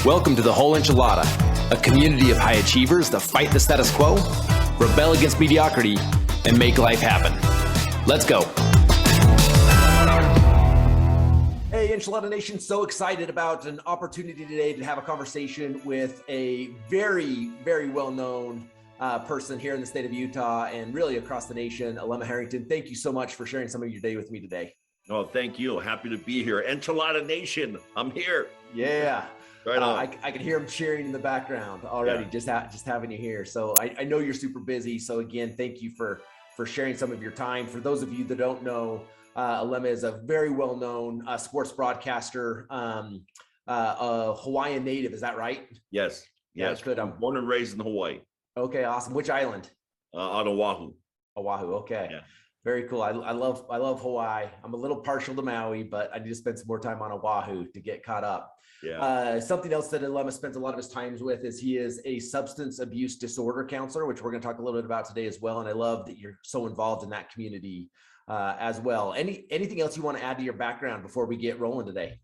Welcome to the Whole Enchilada, a community of high achievers that fight the status quo, rebel against mediocrity, and make life happen. Let's go. Hey, Enchilada Nation, so excited about an opportunity today to have a conversation with a very, very well-known person here in the state of Utah and really across the nation, Alema Harrington. Thank you so much for sharing some of your day with me today. Oh, thank you. Happy to be here. Enchilada Nation, I'm here. Yeah. Right on. I can hear him cheering in the background already, yeah. just having you here. So I know you're super busy. So again, thank you for sharing some of your time. For those of you that don't know, Alema is a very well-known sports broadcaster, a Hawaiian native. Is that right? Yes. Yes. Good. I'm born and raised in Hawaii. Okay. Awesome. Which island? On Oahu. Oahu. Okay. Yeah. Very cool. I love Hawaii. I'm a little partial to Maui, but I need to spend some more time on Oahu to get caught up. Yeah. Something else that Alema spends a lot of his times with is he is a substance abuse disorder counselor, which we're going to talk a little bit about today as well. And I love that you're so involved in that community as well. Anything else you want to add to your background before we get rolling today?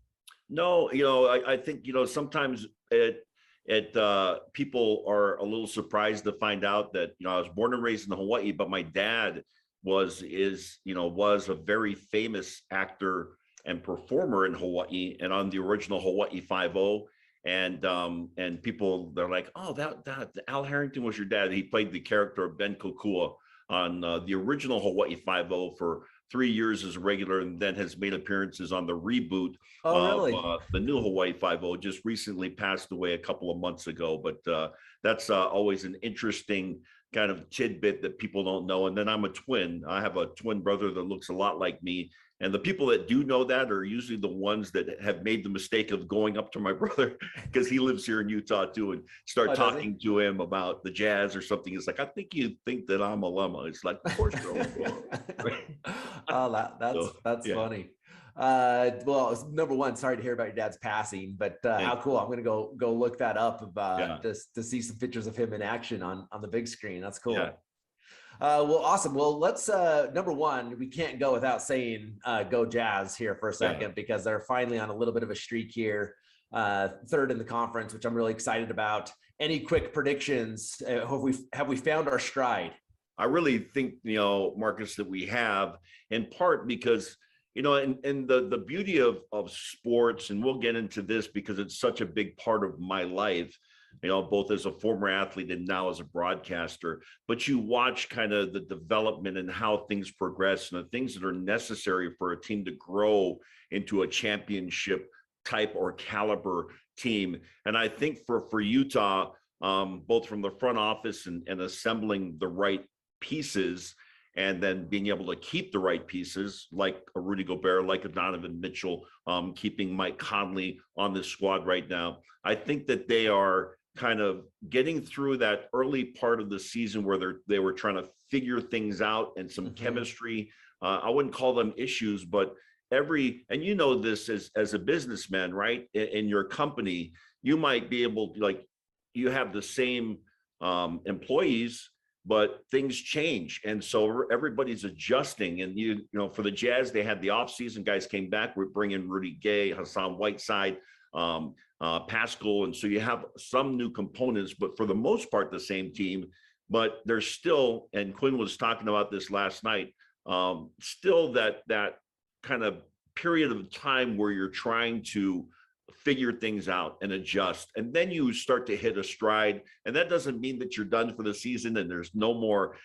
No, I think, sometimes people are a little surprised to find out that, I was born and raised in Hawaii, but my dad was a very famous actor and performer in Hawaii and on the original Hawaii 5-0. And people, they're like, oh, that Al Harrington was your dad. He played the character of Ben Kokua on the original Hawaii 5-0 for 3 years as a regular, and then has made appearances on the reboot of the new Hawaii 5-0. Just recently passed away a couple of months ago, but that's always an interesting kind of tidbit that people don't know. And then I'm a twin. I have a twin brother that looks a lot like me. And the people that do know that are usually the ones that have made the mistake of going up to my brother because he lives here in Utah too, and start talking to him about the Jazz or something. It's like, I think you think that I'm Alema. It's like, of course you're Alema. Oh, that's funny. Well, number one, sorry to hear about your dad's passing, but how cool. I'm going to go look that up just to see some pictures of him in action on the big screen. That's cool. Yeah. Well, awesome. Well, let's, number one, we can't go without saying go Jazz here for a second, because they're finally on a little bit of a streak here, third in the conference, which I'm really excited about. Any quick predictions? Have we found our stride? I really think, Marcus, that we have, in part because, and the beauty of sports, and we'll get into this because it's such a big part of my life, both as a former athlete and now as a broadcaster, but you watch kind of the development and how things progress and the things that are necessary for a team to grow into a championship type or caliber team. And I think for Utah, both from the front office and assembling the right pieces, and then being able to keep the right pieces, like a Rudy Gobert, like a Donovan Mitchell, keeping Mike Conley on the squad right now. I think that they are kind of getting through that early part of the season where they were trying to figure things out and some chemistry. I wouldn't call them issues, but and this as a businessman, right? In your company, you might be able to, like, you have the same employees, but things change. And so everybody's adjusting. And, for the Jazz, they had the offseason, guys came back, we're bringing Rudy Gay, Hassan Whiteside, Pascal. And so you have some new components, but for the most part, the same team. But there's still, and Quinn was talking about this last night, still that kind of period of time where you're trying to figure things out and adjust, and then you start to hit a stride. And that doesn't mean that you're done for the season and there's no more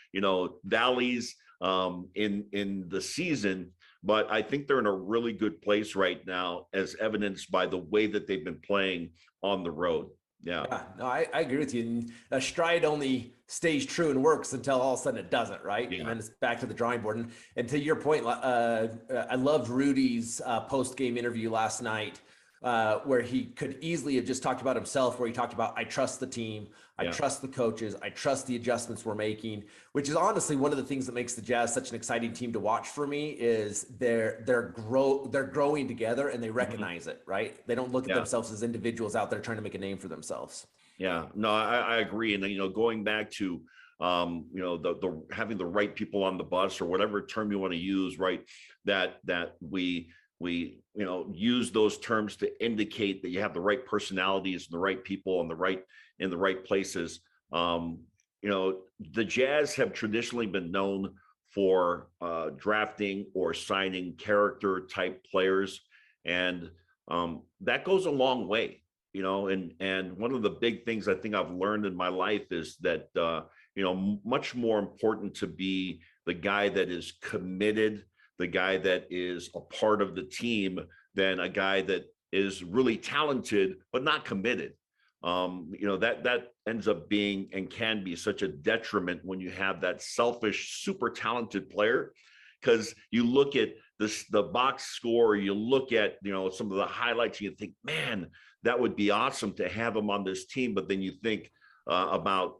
valleys in the season, but I think they're in a really good place right now, as evidenced by the way that they've been playing on the road. No, I agree with you. And a stride only stays true and works until all of a sudden it doesn't, right? And then it's back to the drawing board. And to your point, I loved Rudy's post-game interview last night, where he could easily have just talked about himself, where he talked about, I trust the team, I trust the coaches, I trust the adjustments we're making, which is honestly one of the things that makes the Jazz such an exciting team to watch for me, is they're growing together and they recognize it, right? They don't look at themselves as individuals out there trying to make a name for themselves. Yeah, no, I agree. And, going back to, the having the right people on the bus, or whatever term you want to use, right? That we use those terms to indicate that you have the right personalities and the right people and in the right places. The Jazz have traditionally been known for drafting or signing character type players, and that goes a long way. And one of the big things I think I've learned in my life is that much more important to be the guy that is committed, the guy that is a part of the team, than a guy that is really talented but not committed. That ends up being and can be such a detriment when you have that selfish, super talented player, because you look at the box score, you look at some of the highlights, and you think, man, that would be awesome to have him on this team. But then you think about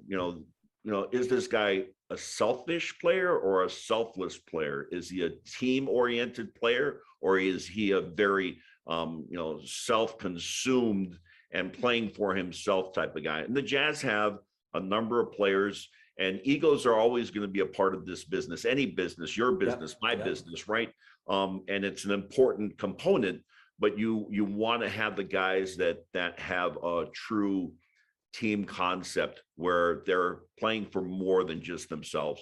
is this guy a selfish player or a selfless player? Is he a team-oriented player, or is he a very self-consumed and playing for himself type of guy? And the Jazz have a number of players, and egos are always going to be a part of this business, any business, your business, my business, right? And it's an important component, but you want to have the guys that have a true team concept where they're playing for more than just themselves.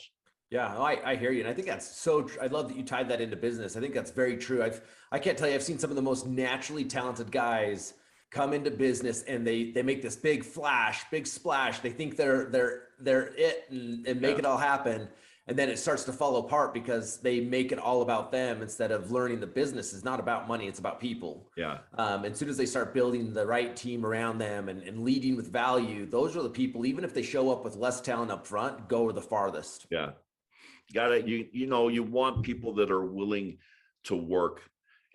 Yeah, I hear you. And I think that's so I love that you tied that into business. I think that's very true. I can't tell you, I've seen some of the most naturally talented guys come into business, and they make this big splash. They think they're it and make it all happen. And then it starts to fall apart because they make it all about them instead of learning the business is not about money, it's about people. Yeah. As soon as they start building the right team around them and leading with value, those are the people, even if they show up with less talent up front, go the farthest. Yeah. You want people that are willing to work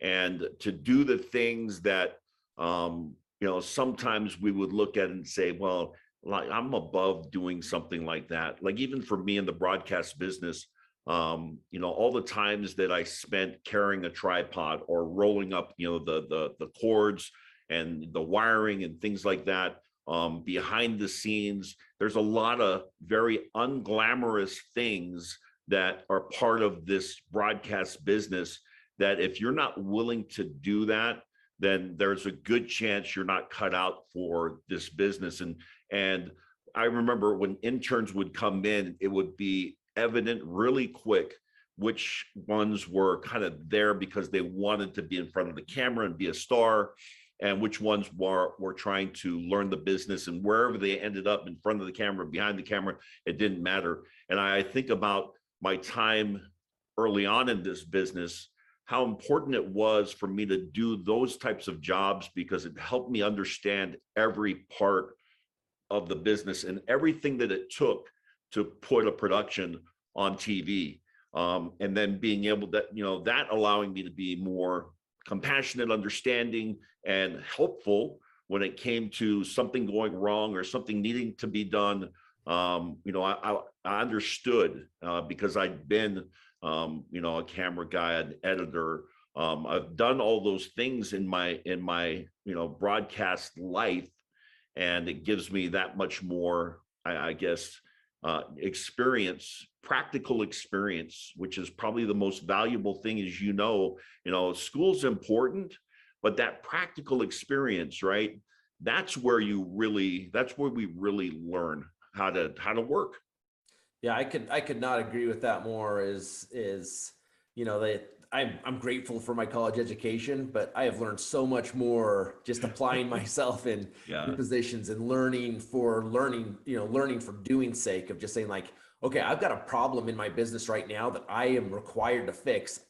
and to do the things that, sometimes we would look at and say, well, like I'm above doing something like that. Like even for me in the broadcast business, all the times that I spent carrying a tripod or rolling up, the cords and the wiring and things like that, behind the scenes, there's a lot of very unglamorous things that are part of this broadcast business that if you're not willing to do that, then there's a good chance you're not cut out for this business. And I remember when interns would come in, it would be evident really quick which ones were kind of there because they wanted to be in front of the camera and be a star, and which ones were trying to learn the business. And wherever they ended up, in front of the camera, behind the camera, it didn't matter. And I think about my time early on in this business, how important it was for me to do those types of jobs, because it helped me understand every part of the business and everything that it took to put a production on TV. And then being able to, that allowing me to be more compassionate, understanding, and helpful when it came to something going wrong or something needing to be done. I understood because I'd been, a camera guy, an editor. I've done all those things in my broadcast life, and it gives me that much more, I guess, experience, practical experience, which is probably the most valuable thing. As school's important, but that practical experience, right? That's where we really learn how to work. Yeah, I could not agree with that more. I'm grateful for my college education, but I have learned so much more just applying myself in positions and learning for doing sake of just saying like, okay, I've got a problem in my business right now that I am required to fix.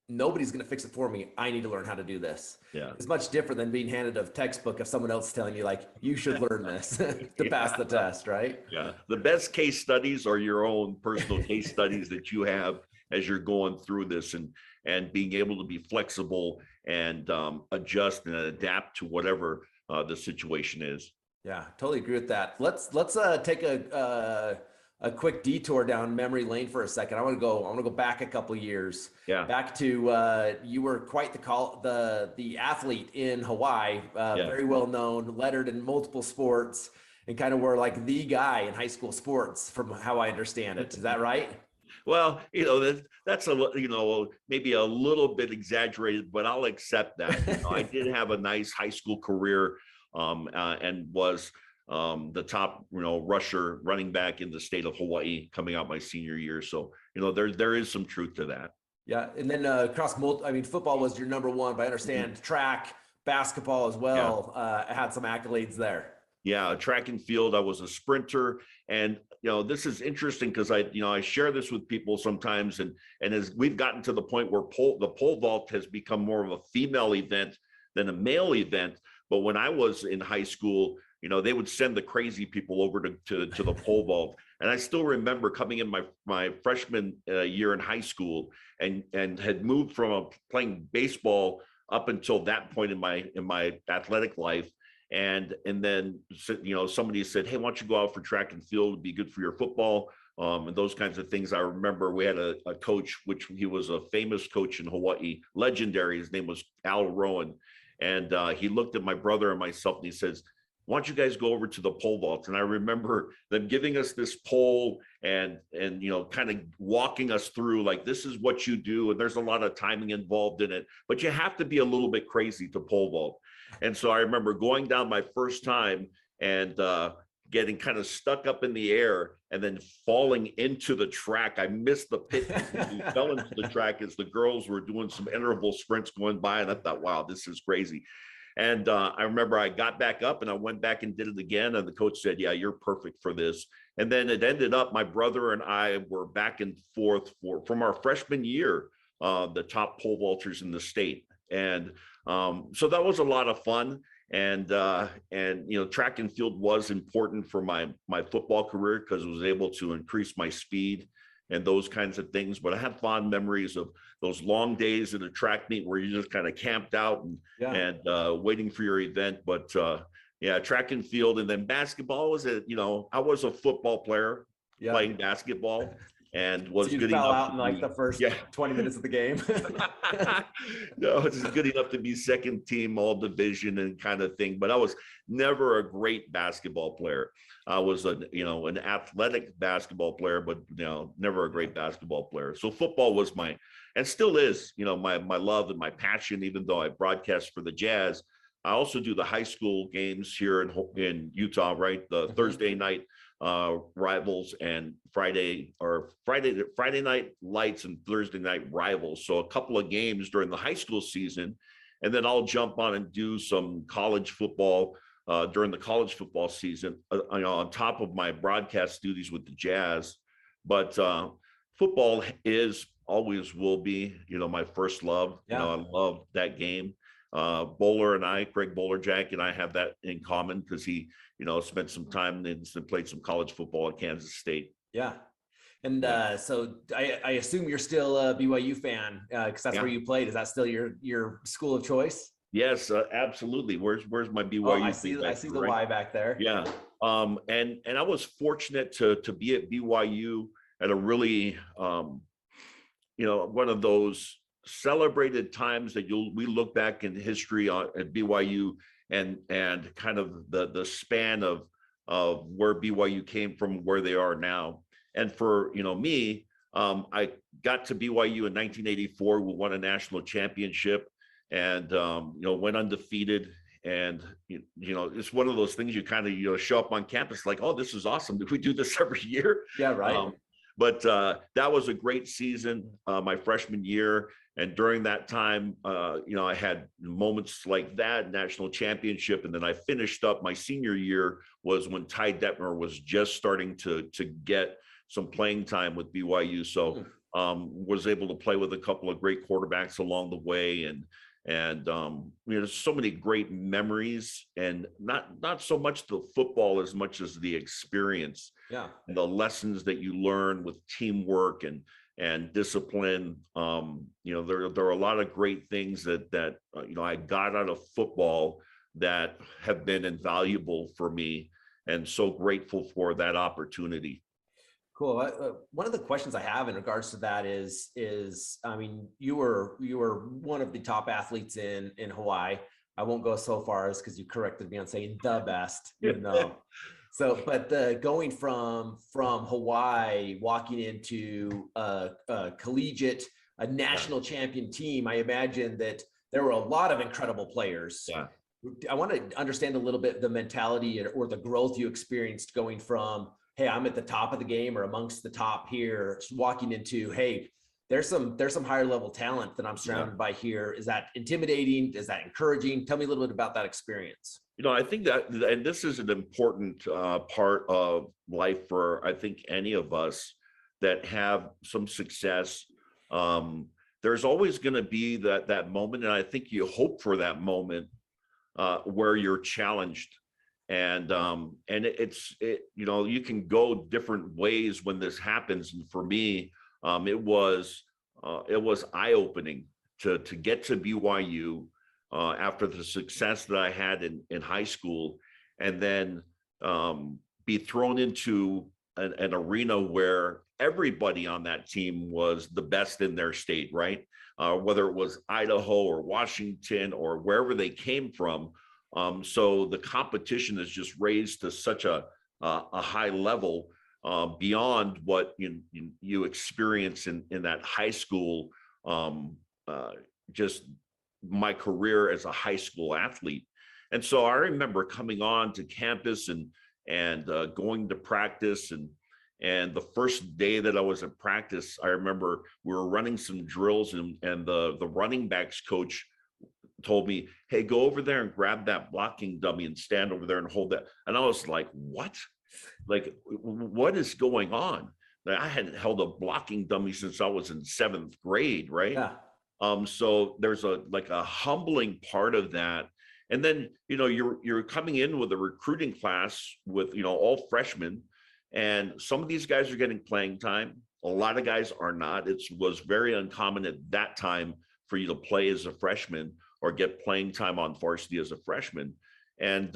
Nobody's going to fix it for me. I need to learn how to do this. Yeah. It's much different than being handed a textbook of someone else telling you like, you should learn this to pass the test, right? Yeah. The best case studies are your own personal case studies that you have as you're going through this, and being able to be flexible and adjust and adapt to whatever the situation is. Yeah, totally agree with that. Let's take a quick detour down memory lane for a second. I want to go back a couple of years. Yeah. Back to you were quite the athlete in Hawaii, very well known, lettered in multiple sports, and kind of were like the guy in high school sports, from how I understand it. Is that right? Well, that's maybe a little bit exaggerated, but I'll accept that. I did have a nice high school career, and was the top, rusher running back in the state of Hawaii coming out my senior year. So, there is some truth to that. Yeah. And then football was your number one, but I understand track, basketball as well, had some accolades there. Yeah, track and field. I was a sprinter, and this is interesting because I share this with people sometimes, and as we've gotten to the point where the pole vault has become more of a female event than a male event. But when I was in high school, they would send the crazy people over to the pole vault, and I still remember coming in my freshman year in high school, and had moved from playing baseball up until that point in my athletic life. And then, somebody said, hey, why don't you go out for track and field? It'd be good for your football, and those kinds of things. I remember we had a coach, which he was a famous coach in Hawaii, legendary. His name was Al Rowan. And he looked at my brother and myself, and he says, why don't you guys go over to the pole vault? And I remember them giving us this pole and kind of walking us through, like, this is what you do. And there's a lot of timing involved in it, but you have to be a little bit crazy to pole vault. And so I remember going down my first time and getting kind of stuck up in the air and then falling into the track. I missed the pit. We fell into the track as the girls were doing some interval sprints going by. And I thought, wow, this is crazy. And I remember I got back up and I went back and did it again. And the coach said, yeah, you're perfect for this. And then it ended up, my brother and I were back and forth from our freshman year, the top pole vaulters in the state. And so that was a lot of fun. And track and field was important for my football career because it was able to increase my speed and those kinds of things. But I have fond memories of those long days at a track meet where you just kind of camped out and waiting for your event. But track and field. And then basketball was I was a football player playing basketball. And was so good fell enough out in like the first 20 minutes of the game. No, it's good enough to be second team all division and kind of thing. But I was never a great basketball player. I was an athletic basketball player, but never a great basketball player. So football was and still is, my love and my passion. Even though I broadcast for the Jazz, I also do the high school games here in Utah, right? The Thursday night rivals and Friday night lights and Thursday night rivals. So a couple of games during the high school season, and then I'll jump on and do some college football during the college football season, on top of my broadcast duties with the Jazz. But football always will be, my first love. I love that game. Greg Bowler-Jack and I have that in common because he, spent some time and played some college football at Kansas State. Yeah. And so I assume you're still a BYU fan because that's where you played. Is that still your school of choice? Yes, absolutely. Where's my BYU? I see the Y back there. Yeah. And I was fortunate to be at BYU at a really, one of those celebrated times that we look back in history at BYU and kind of the span of where BYU came from, where they are now. And for me, I got to BYU in 1984. We won a national championship and went undefeated. And it's one of those things you kind of show up on campus like, oh, this is awesome. Do we do this every year? Yeah, right. But that was a great season, my freshman year. And during that time, I had moments like that, national championship. And then I finished up my senior year was when Ty Detmer was just starting to get some playing time with BYU. So was able to play with a couple of great quarterbacks along the way. And there's so many great memories, and not so much the football as much as the experience. Yeah. And the lessons that you learn with teamwork and discipline. There are a lot of great things that I got out of football that have been invaluable for me, and so grateful for that opportunity. Cool. One of the questions I have in regards to that is I mean, you were one of the top athletes in Hawaii. I won't go so far as because you corrected me on saying the best, even though So, but going from Hawaii, walking into a collegiate, a national champion team, I imagine that there were a lot of incredible players. Yeah. I want to understand a little bit the mentality or the growth you experienced going from, hey, I'm at the top of the game or amongst the top here, walking into, hey, there's some higher level talent that I'm surrounded by here. Is that intimidating? Is that encouraging? Tell me a little bit about that experience. I think that, and this is an important part of life for, I think, any of us that have some success. There's always going to be that moment, and I think you hope for that moment where you're challenged, and you can go different ways when this happens. And for me, it was eye-opening to get to BYU. After the success that I had in high school, and then be thrown into an arena where everybody on that team was the best in their state, right? Whether it was Idaho or Washington or wherever they came from. So the competition is just raised to such a high level beyond what you experience in that high school, just my career as a high school athlete. And so I remember coming on to campus and going to practice, and the first day that I was at practice, I remember we were running some drills, and the running backs coach told me, hey, go over there and grab that blocking dummy and stand over there and hold that. And I was like, what? Like, what is going on? Like, I hadn't held a blocking dummy since I was in 7th grade, right? Yeah. So there's a humbling part of that. And then, you're coming in with a recruiting class with, all freshmen, and some of these guys are getting playing time. A lot of guys are not. It was very uncommon at that time for you to play as a freshman or get playing time on varsity as a freshman. And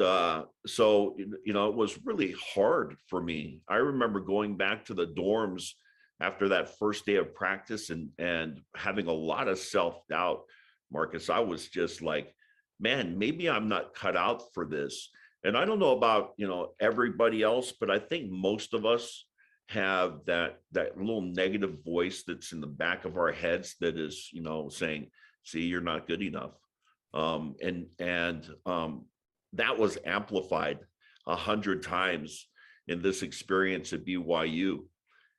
so, it was really hard for me. I remember going back to the dorms after that first day of practice and having a lot of self-doubt, Marcus. I was just like, man, maybe I'm not cut out for this. And I don't know about, everybody else, but I think most of us have that little negative voice that's in the back of our heads that is, saying, see, you're not good enough. That was amplified 100 times in this experience at BYU.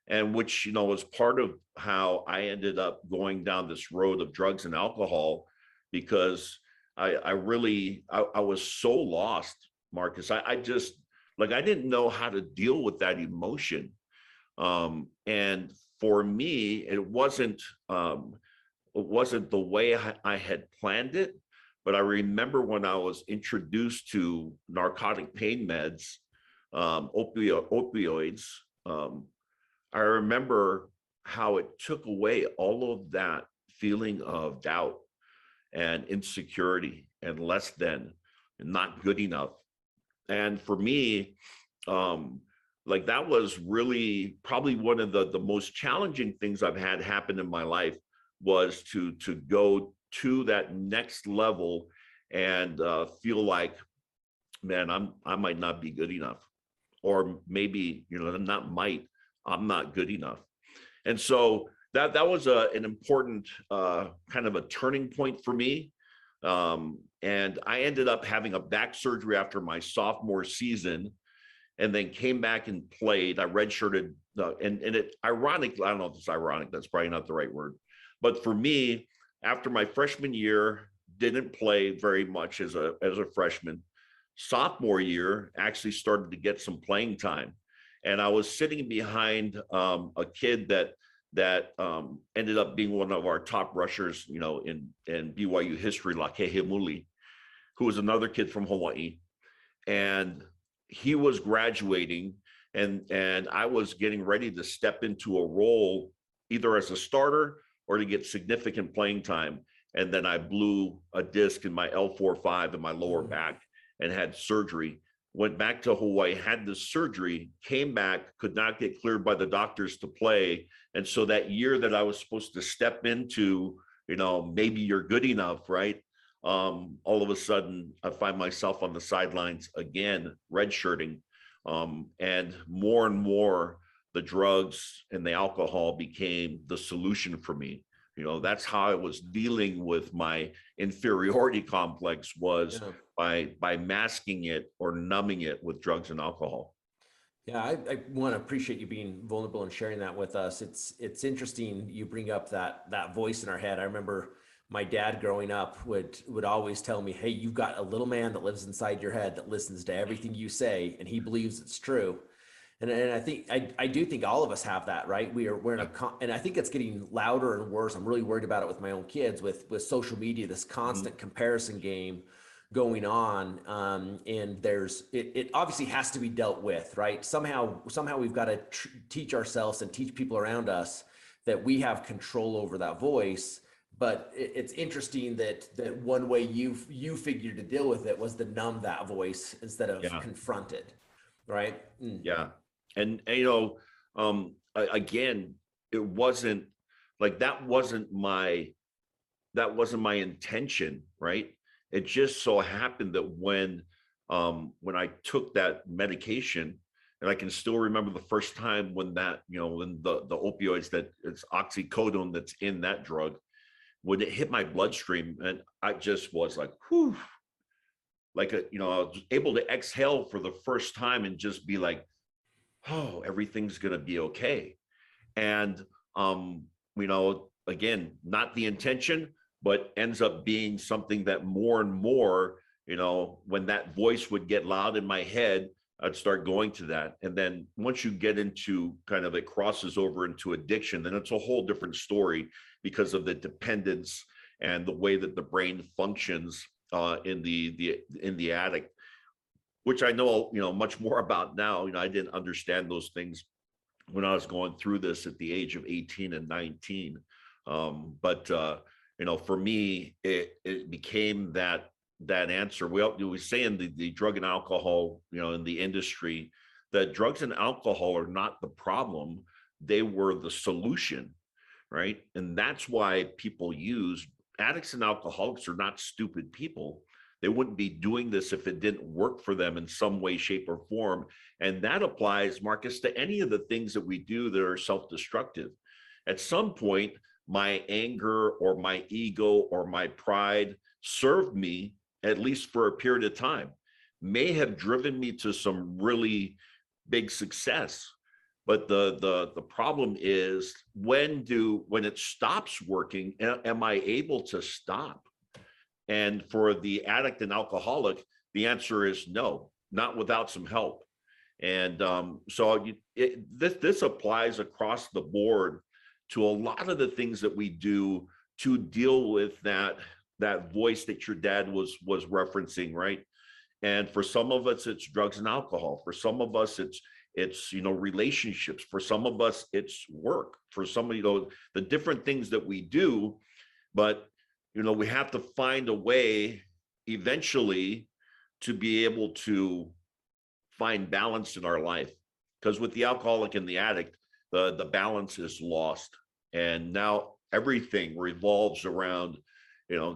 And which, was part of how I ended up going down this road of drugs and alcohol, because I was so lost, Marcus. I just, I didn't know how to deal with that emotion. And for me, it wasn't the way I had planned it. But I remember when I was introduced to narcotic pain meds, opioids, I remember how it took away all of that feeling of doubt and insecurity and less than, and not good enough. And for me, that was really probably one of the most challenging things I've had happen in my life, was to go to that next level and feel like, man, I might not be good enough, or maybe, I'm not good enough. And so that was an important kind of a turning point for me. And I ended up having a back surgery after my sophomore season, and then came back and played. I redshirted, and it ironically, I don't know if it's ironic, that's probably not the right word, but for me, after my freshman year, didn't play very much as a freshman. Sophomore year, actually started to get some playing time. And I was sitting behind a kid that ended up being one of our top rushers, in BYU history, Lakehe Muli, who was another kid from Hawaii. And he was graduating, and I was getting ready to step into a role either as a starter or to get significant playing time. And then I blew a disc in my L4-5 in my lower back and had surgery. Went back to Hawaii, had the surgery, came back, could not get cleared by the doctors to play. And so that year that I was supposed to step into, maybe you're good enough, right? All of a sudden, I find myself on the sidelines again, redshirting. And more, the drugs and the alcohol became the solution for me. You know, that's how I was dealing with my inferiority complex, was by masking it or numbing it with drugs and alcohol. Yeah, I want to appreciate you being vulnerable and sharing that with us. It's interesting you bring up that voice in our head. I remember my dad growing up would always tell me, "Hey, you've got a little man that lives inside your head that listens to everything you say, and he believes it's true." And I think I do think all of us have that, right? We're in and I think it's getting louder and worse. I'm really worried about it with my own kids, with social media, this constant comparison game going on, and it obviously has to be dealt with, right? Somehow we've got to teach ourselves and teach people around us that we have control over that voice. But it's interesting that one way you figured to deal with it was to numb that voice instead of confront it, right? Yeah. And you know, again, it wasn't like that wasn't my intention, right? It just so happened that when I took that medication, and I can still remember the first time when that, you know, when the opioids, that it's oxycodone that's in that drug, when it hit my bloodstream, and I just was like, whew, like I was able to exhale for the first time and just be like, oh, everything's gonna be okay. And again, not the intention, but ends up being something that more and more, when that voice would get loud in my head, I'd start going to that. And then once you get into kind of, it crosses over into addiction, then it's a whole different story because of the dependence and the way that the brain functions in the addict, which I know, much more about now. I didn't understand those things when I was going through this at the age of 18 and 19. But for me, it became that answer. We say in the drug and alcohol, in the industry, that drugs and alcohol are not the problem. They were the solution, right? And that's why people use addicts and alcoholics are not stupid people. They wouldn't be doing this if it didn't work for them in some way, shape, or form. And that applies, Marcus, to any of the things that we do that are self-destructive. At some point, my anger or my ego or my pride served me, at least for a period of time, may have driven me to some really big success. But the problem is, when it stops working, am I able to stop? And for the addict and alcoholic, the answer is no, not without some help. And this applies across the board to a lot of the things that we do to deal with that voice that your dad was referencing, right? And for some of us, it's drugs and alcohol. For some of us, it's relationships. For some of us, it's work. For somebody, the different things that we do. But we have to find a way eventually to be able to find balance in our life. Because with the alcoholic and the addict, the balance is lost. And now everything revolves around,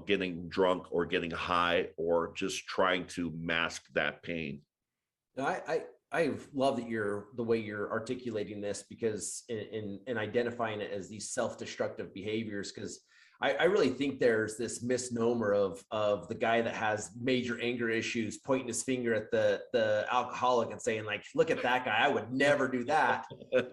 getting drunk or getting high or just trying to mask that pain. I love that the way you're articulating this, because in identifying it as these self-destructive behaviors, because I really think there's this misnomer of the guy that has major anger issues pointing his finger at the alcoholic and saying, like, look at that guy, I would never do that.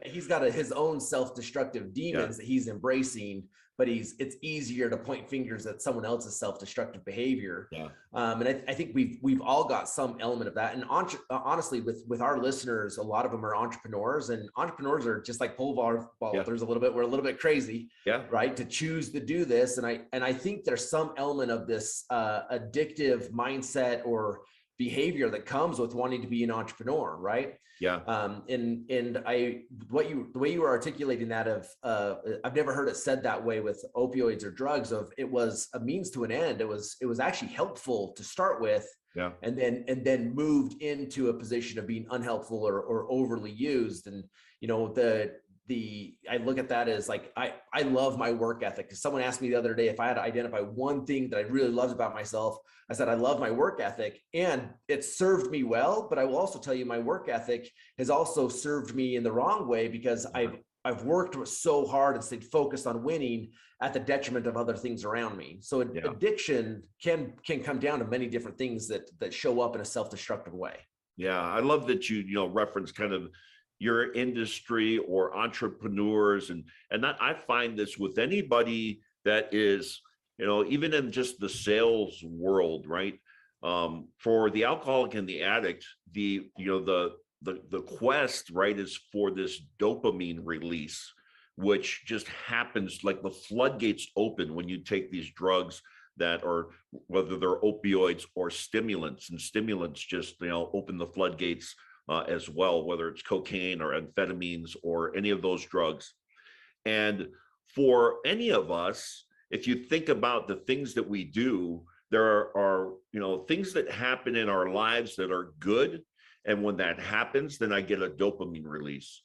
He's got his own self-destructive demons that he's embracing, but it's easier to point fingers at someone else's self-destructive behavior. And I think we've all got some element of that. And honestly, with our listeners, a lot of them are entrepreneurs, and entrepreneurs are just like pole vaulters a little bit. We're a little bit crazy, right, to choose to do this. And I think there's some element of this addictive mindset or behavior that comes with wanting to be an entrepreneur, right? And the way you were articulating that I've never heard it said that way with opioids or drugs, of it was a means to an end. It was actually helpful to start with, and then moved into a position of being unhelpful or overly used. And I look at that as like, I love my work ethic. Because someone asked me the other day if I had to identify one thing that I really loved about myself. I said, I love my work ethic, and it served me well. But I will also tell you, my work ethic has also served me in the wrong way, because I've worked so hard and stayed focused on winning at the detriment of other things around me. So addiction can come down to many different things that show up in a self-destructive way. Yeah, I love that you reference kind of your industry or entrepreneurs, and that I find this with anybody that is, even in just the sales world, right? For the alcoholic and the addict, the quest, right, is for this dopamine release, which just happens like the floodgates open when you take these drugs that are, whether they're opioids or stimulants, and stimulants just, open the floodgates as well, whether it's cocaine or amphetamines or any of those drugs. And for any of us, if you think about the things that we do, there are things that happen in our lives that are good. And when that happens, then I get a dopamine release.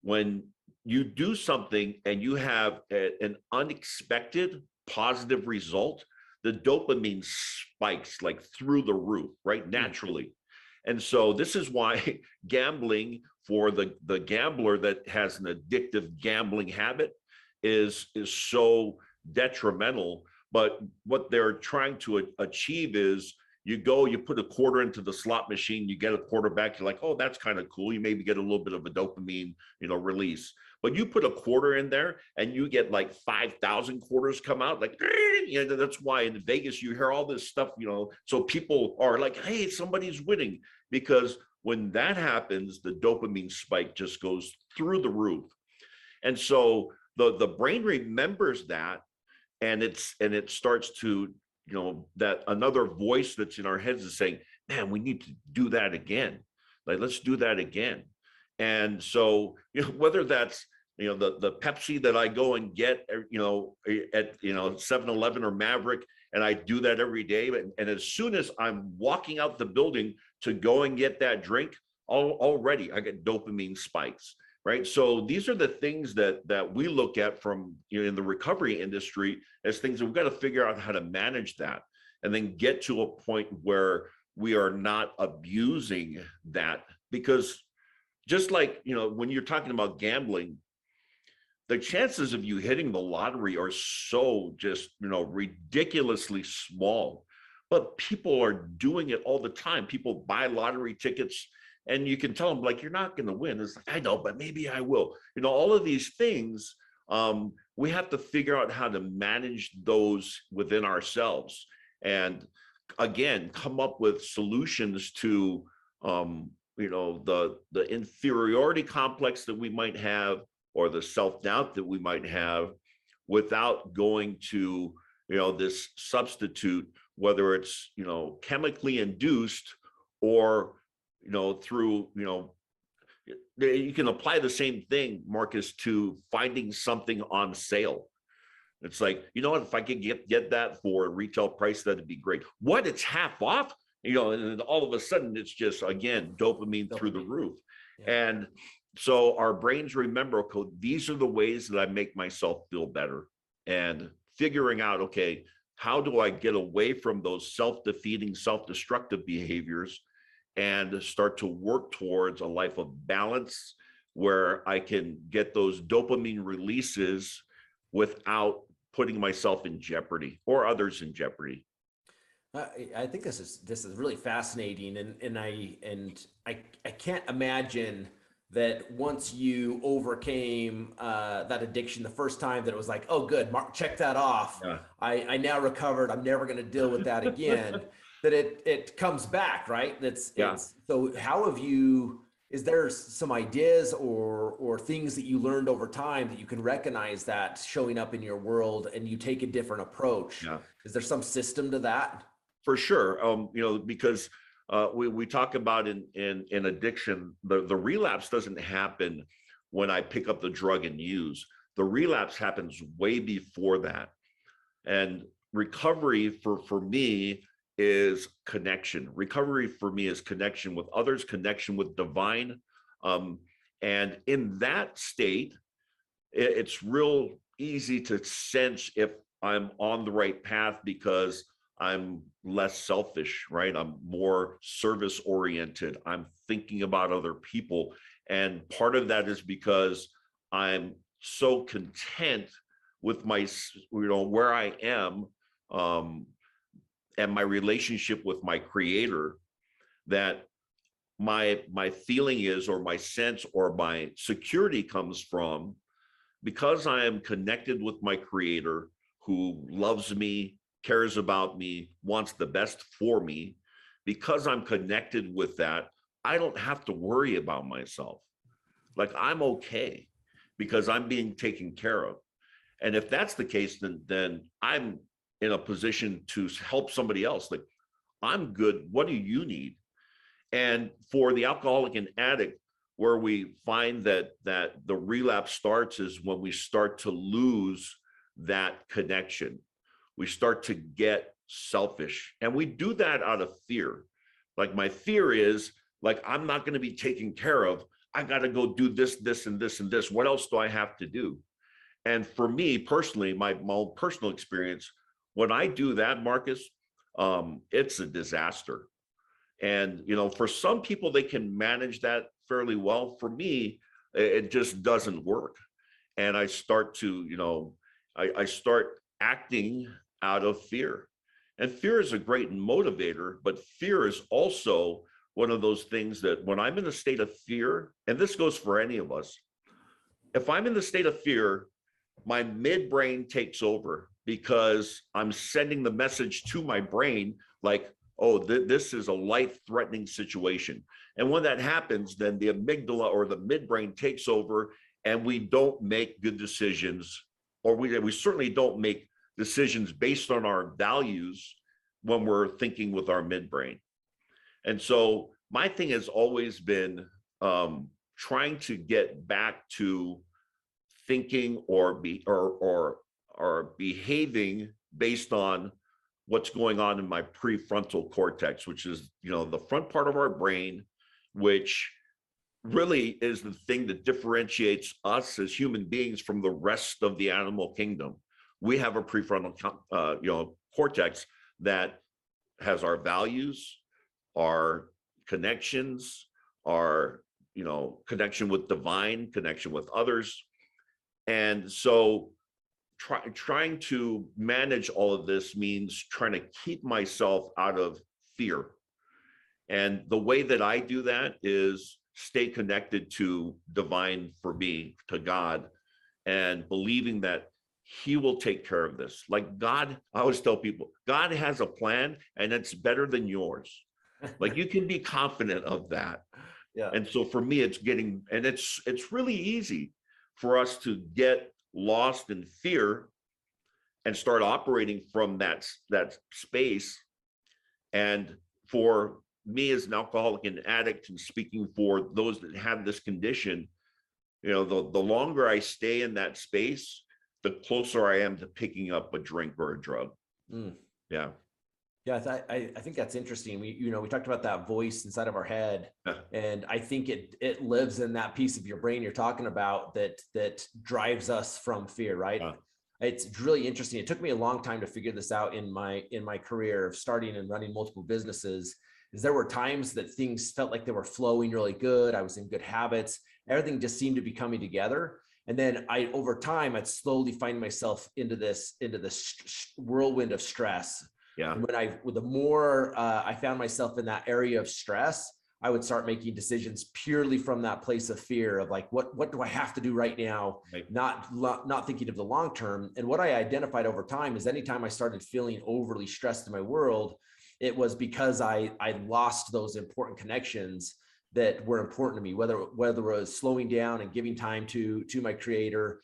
When you do something and you have an unexpected positive result, the dopamine spikes like through the roof, right? Naturally. And so this is why gambling, for the gambler that has an addictive gambling habit, is so detrimental. But what they're trying to achieve is, you put a quarter into the slot machine, you get a quarter back, you're like, oh, that's kind of cool. You maybe get a little bit of a dopamine, release. But you put a quarter in there and you get like 5,000 quarters come out, like, that's why in Vegas you hear all this stuff, so people are like, hey, somebody's winning, because when that happens, the dopamine spike just goes through the roof. And so the brain remembers that, and it starts to, that another voice that's in our heads is saying, man, we need to do that again. Like, let's do that again. And so, whether that's, the Pepsi that I go and get, at 7-Eleven or Maverick, and I do that every day. And as soon as I'm walking out the building to go and get that drink, already I get dopamine spikes, right? So these are the things that we look at from, in the recovery industry, as things that we've got to figure out how to manage that, and then get to a point where we are not abusing that. Because just like, when you're talking about gambling, the chances of you hitting the lottery are so just, ridiculously small, but people are doing it all the time. People buy lottery tickets, and you can tell them, like, you're not going to win. It's like, I know, but maybe I will. All of these things, we have to figure out how to manage those within ourselves, and again, come up with solutions to, the inferiority complex that we might have, or the self-doubt that we might have, without going to, this substitute, whether it's, chemically induced, or, through, you can apply the same thing, Marcus, to finding something on sale. It's like, what, if I could get that for a retail price, that'd be great. What, it's half off? And all of a sudden it's just, again, dopamine through the roof. Yeah. And so our brains remember, okay, these are the ways that I make myself feel better, and figuring out, okay, how do I get away from those self-defeating, self-destructive behaviors, and start to work towards a life of balance, where I can get those dopamine releases without putting myself in jeopardy or others in jeopardy. I think this is really fascinating, and I can't imagine that once you overcame that addiction the first time, that it was like, oh, good, Mark, check that off. Yeah. I now recovered. I'm never going to deal with that again. That it comes back, right? So how have you? Is there some ideas or things that you learned over time that you can recognize that showing up in your world, and you take a different approach? Yeah. Is there some system to that? For sure, because we talk about in addiction, the relapse doesn't happen when I pick up the drug and use. The relapse happens way before that. And recovery for me is connection. Recovery for me is connection with others, connection with divine. And in that state, it's real easy to sense if I'm on the right path because I'm less selfish, right? I'm more service oriented. I'm thinking about other people. And part of that is because I'm so content with my, where I am, and my relationship with my creator, that my feeling is, or my sense or my security comes from, because I am connected with my creator who loves me, cares about me, wants the best for me. Because I'm connected with that, I don't have to worry about myself. Like, I'm okay because I'm being taken care of. And if that's the case, then I'm in a position to help somebody else. Like, I'm good. What do you need? And for the alcoholic and addict, where we find that the relapse starts is when we start to lose that connection. We start to get selfish, and we do that out of fear. Like, my fear is, like, I'm not going to be taken care of. I got to go do this, this, and this, and this. What else do I have to do? And for me personally, my own personal experience, when I do that, Marcus, it's a disaster. And, for some people, they can manage that fairly well. For me, it just doesn't work. And I start to, I start acting out of fear. And fear is a great motivator, but fear is also one of those things that when I'm in a state of fear, and this goes for any of us, if I'm in the state of fear, my midbrain takes over because I'm sending the message to my brain like, oh, this is a life-threatening situation. And when that happens, then the amygdala or the midbrain takes over, and we don't make good decisions, or we certainly don't make decisions based on our values when we're thinking with our midbrain. And so my thing has always been trying to get back to thinking or behaving based on what's going on in my prefrontal cortex, which is, the front part of our brain, which really is the thing that differentiates us as human beings from the rest of the animal kingdom. We have a prefrontal, cortex that has our values, our connections, our, connection with divine, connection with others. And so trying to manage all of this means trying to keep myself out of fear. And the way that I do that is stay connected to divine, for me, to God, and believing that he will take care of this. Like, God, I always tell people, God has a plan and it's better than yours. Like, you can be confident of that. Yeah. And so for me, it's really easy for us to get lost in fear and start operating from that space. And for me as an alcoholic and addict, and speaking for those that have this condition, the longer I stay in that space, the closer I am to picking up a drink or a drug. Yeah. Yeah, I think that's interesting. We talked about that voice inside of our head, and I think it lives in that piece of your brain you're talking about that drives us from fear, right? It's really interesting. It took me a long time to figure this out in my career of starting and running multiple businesses. Is there were times that things felt like they were flowing really good. I was in good habits. Everything just seemed to be coming together. And then over time, I'd slowly find myself into this whirlwind of stress. Yeah. And the more I found myself in that area of stress, I would start making decisions purely from that place of fear of like, what do I have to do right now? Right. Not thinking of the long term. And what I identified over time is anytime I started feeling overly stressed in my world, it was because I lost those important connections that were important to me, whether it was slowing down and giving time to my creator,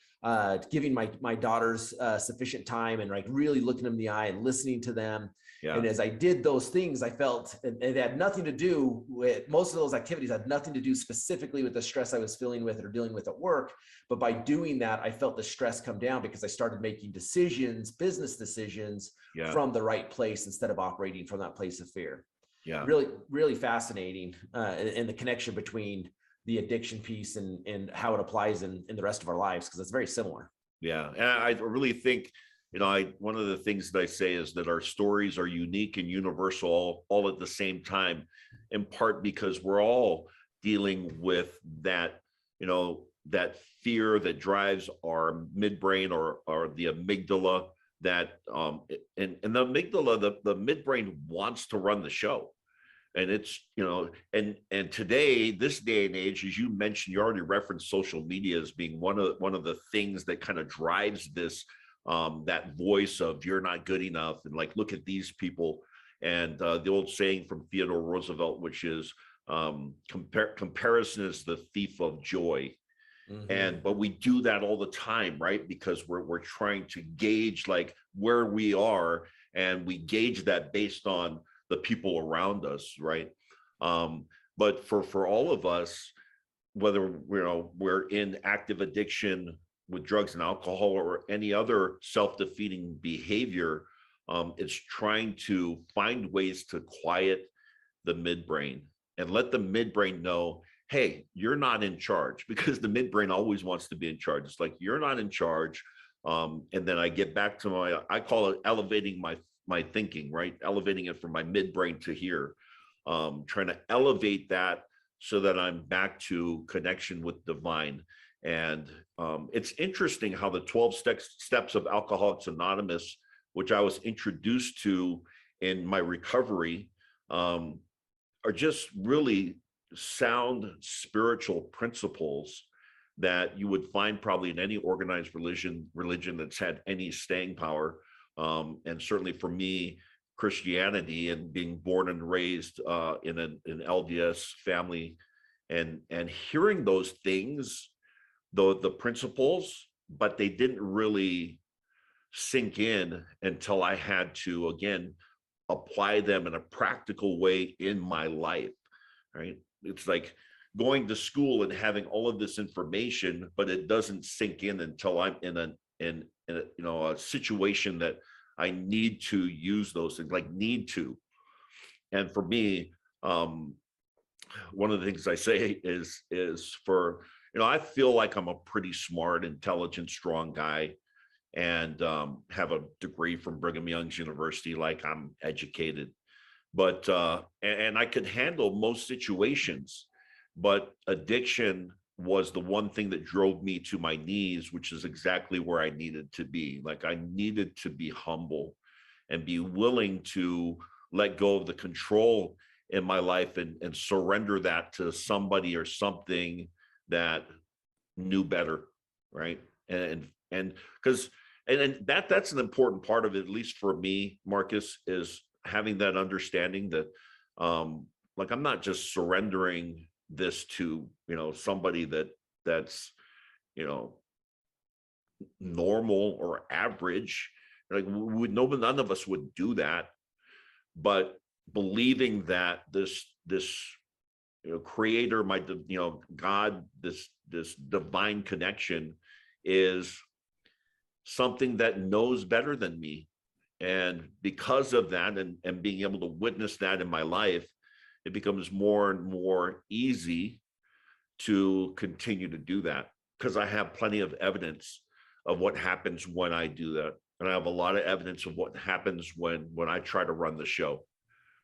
giving my daughters sufficient time, and like really looking them in the eye and listening to them. Yeah. And as I did those things, I felt it had nothing to do with, most of those activities had nothing to do specifically with the stress I was feeling with or dealing with at work. But by doing that, I felt the stress come down because I started making business decisions from the right place instead of operating from that place of fear. Yeah. Really, really fascinating. And the connection between the addiction piece and how it applies in the rest of our lives, because it's very similar. Yeah. And I really think, one of the things that I say is that our stories are unique and universal all at the same time, in part because we're all dealing with that, that fear that drives our midbrain or the amygdala, that and the amygdala, the midbrain wants to run the show. And it's, and today, this day and age, as you mentioned, you already referenced social media as being one of the things that kind of drives this, that voice of you're not good enough, and like, look at these people. And the old saying from Theodore Roosevelt, which is, comparison is the thief of joy. Mm-hmm. But we do that all the time, right? Because we're trying to gauge like where we are, and we gauge that based on the people around us, right? But for all of us, whether we're in active addiction with drugs and alcohol or any other self-defeating behavior, it's trying to find ways to quiet the midbrain and let the midbrain know, hey, you're not in charge, because the midbrain always wants to be in charge. It's like, you're not in charge. And then I get back to I call it elevating my thinking, right? Elevating it from my midbrain to here, trying to elevate that so that I'm back to connection with divine. And it's interesting how the 12 steps of Alcoholics Anonymous, which I was introduced to in my recovery, are just really sound spiritual principles that you would find probably in any organized religion that's had any staying power. And certainly for me, Christianity, and being born and raised in an LDS family, and hearing those things, the principles, but they didn't really sink in until I had to, again, apply them in a practical way in my life, right? It's like going to school and having all of this information, but it doesn't sink in until I'm in a situation that I need to use those things, like need to. And for me, one of the things I say is for, I feel like I'm a pretty smart, intelligent, strong guy, and have a degree from Brigham Young's University, like I'm educated. But and I could handle most situations, but addiction was the one thing that drove me to my knees, which is exactly where I needed to be. Like, I needed to be humble and be willing to let go of the control in my life and surrender that to somebody or something that knew better, right? And because and that's an important part of it, at least for me, Marcus, is having that understanding that like, I'm not just surrendering this to somebody that's normal or average. Like, none of us would do that, but believing that this creator, my God, this divine connection is something that knows better than me. And because of that, and being able to witness that in my life, it becomes more and more easy to continue to do that, because I have plenty of evidence of what happens when I do that. And I have a lot of evidence of what happens when I try to run the show.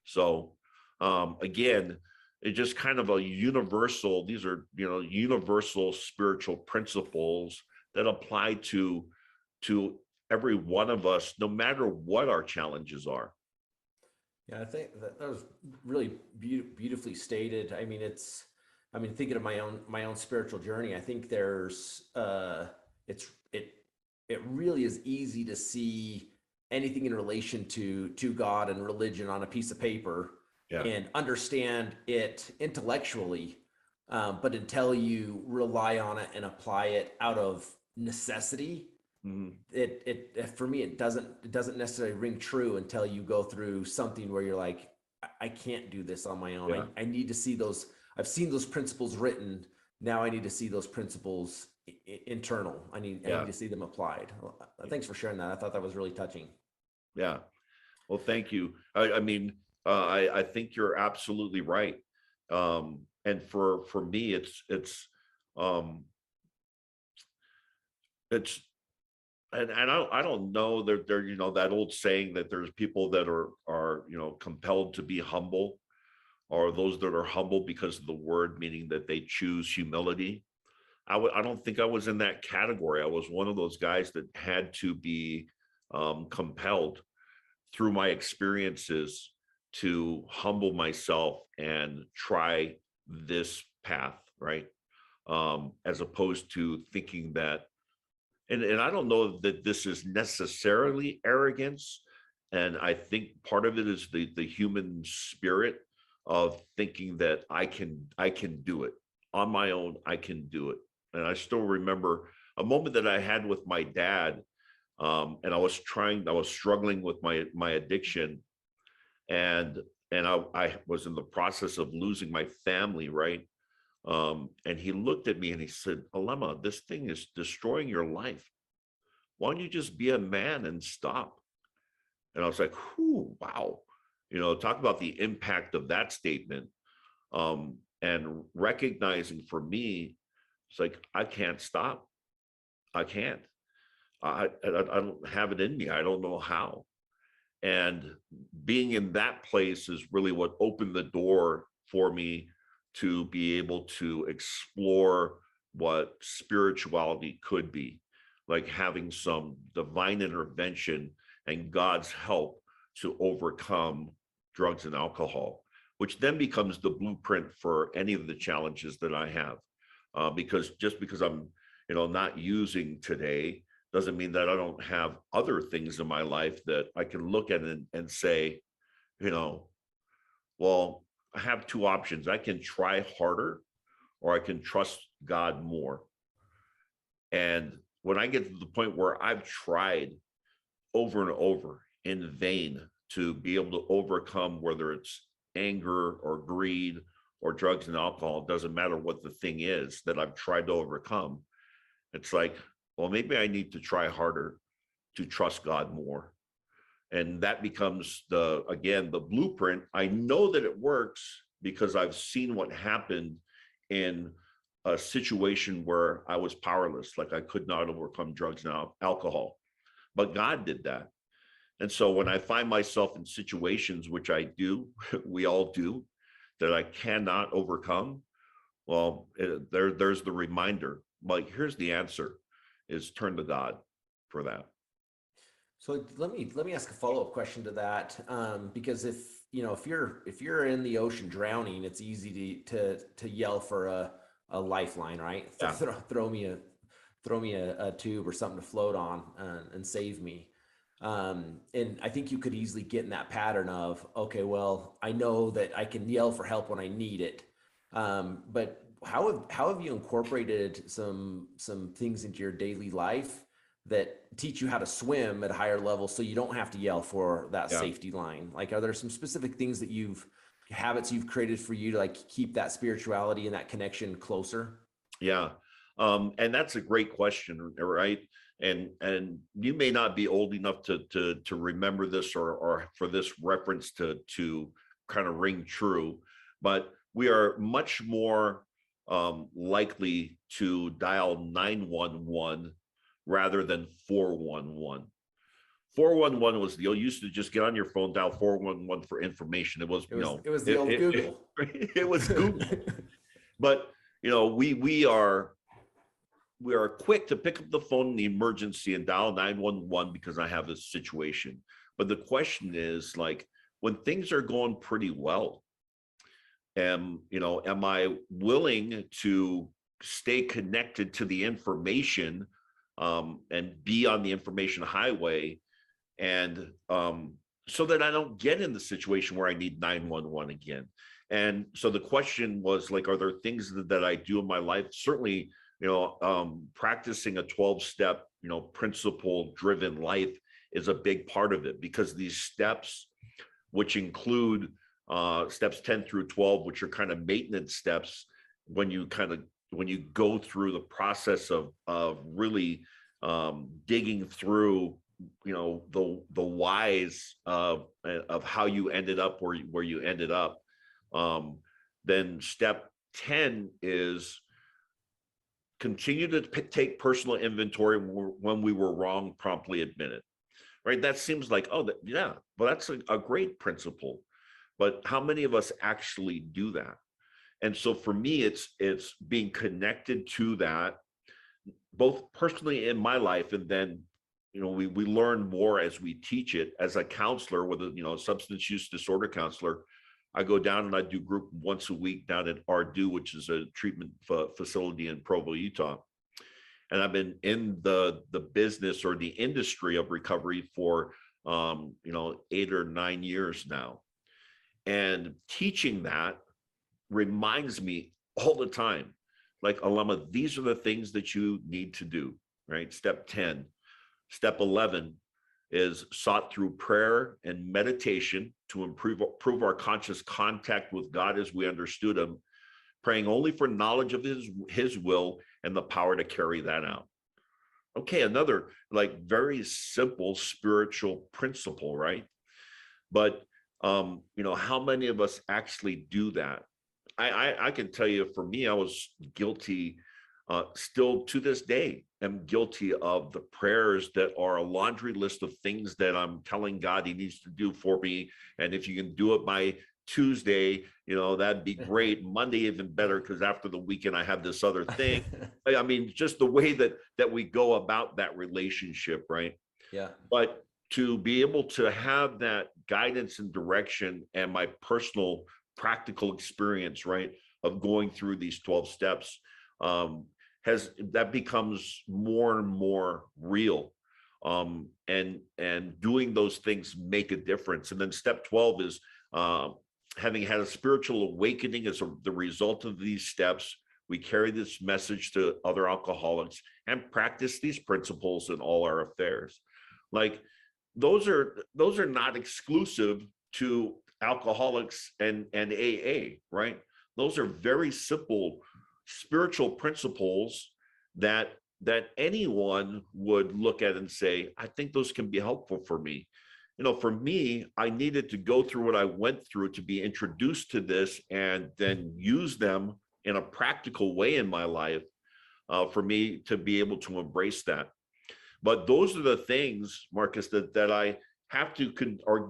So again, it's just kind of a universal, these are, universal spiritual principles that apply to every one of us, no matter what our challenges are. Yeah, I think that was really beautifully stated. I mean, thinking of my own spiritual journey, I think there's it really is easy to see anything in relation to God and religion on a piece of paper, yeah, and understand it intellectually, but until you rely on it and apply it out of necessity, mm-hmm, it for me, it doesn't necessarily ring true until you go through something where you're like, I can't do this on my own. Yeah. I need to see those. I've seen those principles written. Now I need to see those principles internal. I need to see them applied. Thanks for sharing that. I thought that was really touching. Yeah. Well, thank you. I think you're absolutely right. and for me, um, it's, and I don't know, there, you know, that old saying that there's people that are, you know, compelled to be humble, or those that are humble because of the word, meaning that they choose humility. I don't think I was in that category. I was one of those guys that had to be compelled through my experiences to humble myself and try this path, right? As opposed to thinking that, and I don't know that this is necessarily arrogance. And I think part of it is the human spirit of thinking that I can do it on my own. I can do it. And I still remember a moment that I had with my dad. And I was struggling with my addiction, and I was in the process of losing my family, right? And he looked at me and he said, Alema, this thing is destroying your life. Why don't you just be a man and stop? And I was like, whew, wow. You know, talk about the impact of that statement. And recognizing for me, it's like, I can't stop. I can't. I don't have it in me. I don't know how. And being in that place is really what opened the door for me to be able to explore what spirituality could be, like having some divine intervention and God's help to overcome drugs and alcohol, which then becomes the blueprint for any of the challenges that I have. Because just because I'm, you know, not using today doesn't mean that I don't have other things in my life that I can look at and say, you know, well, I have two options. I can try harder, or I can trust God more. And when I get to the point where I've tried over and over in vain to be able to overcome, whether it's anger or greed or drugs and alcohol, it doesn't matter what the thing is that I've tried to overcome. It's like, well, maybe I need to try harder to trust God more. And that becomes again, the blueprint. I know that it works because I've seen what happened in a situation where I was powerless, like I could not overcome drugs and alcohol, but God did that. And so when I find myself in situations, which I do, we all do, that I cannot overcome, well, there's the reminder. Like, here's the answer: is turn to God for that. So let me ask a follow-up question to that, because if you know if you're in the ocean drowning, it's easy to yell for a lifeline, right? Yeah. Throw me a tube or something to float on, and save me. And I think you could easily get in that pattern of, okay, well, I know that I can yell for help when I need it. But how have you incorporated some things into your daily life that teach you how to swim at a higher level so you don't have to yell for that Yeah. safety line? Like, are there some specific things that habits you've created for you to like keep that spirituality and that connection closer? Yeah. And that's a great question, right? And you may not be old enough to remember this, or for this reference to kind of ring true, but we are much more likely to dial 911 rather than 411. 411 was you used to just get on your phone, dial 411 for information. It was, It was the old Google. It was Google. But you know, we are quick to pick up the phone in the emergency and dial 911 because I have this situation. But the question is, like, when things are going pretty well, am I willing to stay connected to the information, and be on the information highway, and so that I don't get in the situation where I need 911 again. And so the question was, like, are there things that I do in my life? Certainly, practicing a 12-step, principle driven life is a big part of it, because these steps, which include steps 10 through 12, which are kind of maintenance steps, when you go through the process of really digging through, the whys of how you ended up where you ended up. Then step 10 is continue to take personal inventory when we were wrong, promptly admit it. Right? That seems like, oh, yeah, well, that's a great principle. But how many of us actually do that? And so for me, it's being connected to that, both personally in my life, and then, we learn more as we teach it. As a counselor, with a substance use disorder counselor, I go down and I do group once a week down at RDU, which is a treatment facility in Provo, Utah. And I've been in the business or the industry of recovery for 8 or 9 years now. And teaching that reminds me all the time, like, Alema, these are the things that you need to do, right? Step 10. Step 11 is sought through prayer and meditation to improve our conscious contact with God as we understood him, praying only for knowledge of his will and the power to carry that out. Okay, another like very simple spiritual principle, right? But how many of us actually do that? I can tell you, for me, I was guilty, still to this day, am guilty of the prayers that are a laundry list of things that I'm telling God he needs to do for me. And if you can do it by Tuesday, that'd be great. Monday, even better, because after the weekend, I have this other thing. I mean, just the way that we go about that relationship, right? Yeah. But to be able to have that guidance and direction, and my personal practical experience, right, of going through these 12 steps, that becomes more and more real. And doing those things make a difference. And then step 12 is having had a spiritual awakening as the result of these steps. We carry this message to other alcoholics and practice these principles in all our affairs. Like, those are not exclusive to alcoholics and AA, right? Those are very simple spiritual principles that anyone would look at and say, I think those can be helpful for me. For me, I needed to go through what I went through to be introduced to this, and then use them in a practical way in my life, for me to be able to embrace that. But those are the things, Marcus, that I have to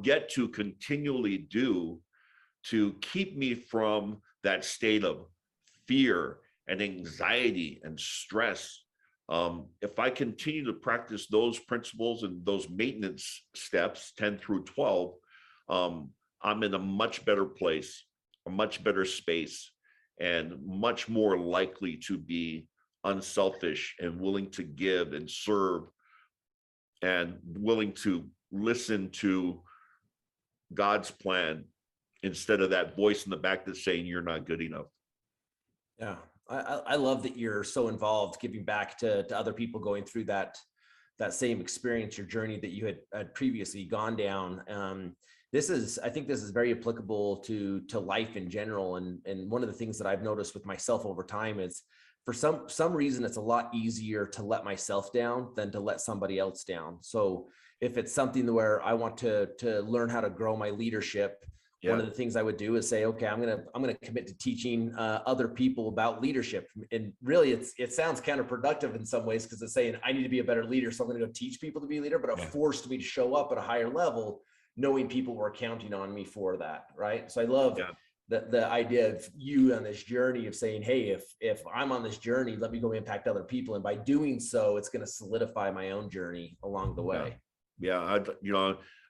get to continually do to keep me from that state of fear and anxiety and stress. If I continue to practice those principles and those maintenance steps, 10 through 12, I'm in a much better place, a much better space, and much more likely to be unselfish and willing to give and serve, and willing to listen to God's plan instead of that voice in the back that's saying you're not good enough. Yeah. I love that you're so involved, giving back to other people going through that same experience, your journey that you had previously gone down. I think this is very applicable to life in general. And one of the things that I've noticed with myself over time is, for some reason, it's a lot easier to let myself down than to let somebody else down. So if it's something where I want to learn how to grow my leadership, one of the things I would do is say, okay, I'm gonna commit to teaching other people about leadership. And really, it sounds counterproductive in some ways, because it's saying I need to be a better leader, so I'm gonna go teach people to be a leader. But it forced me to show up at a higher level, knowing people were counting on me for that, right? So I love the idea of you on this journey of saying, hey, if I'm on this journey, let me go impact other people, and by doing so, it's going to solidify my own journey along the way.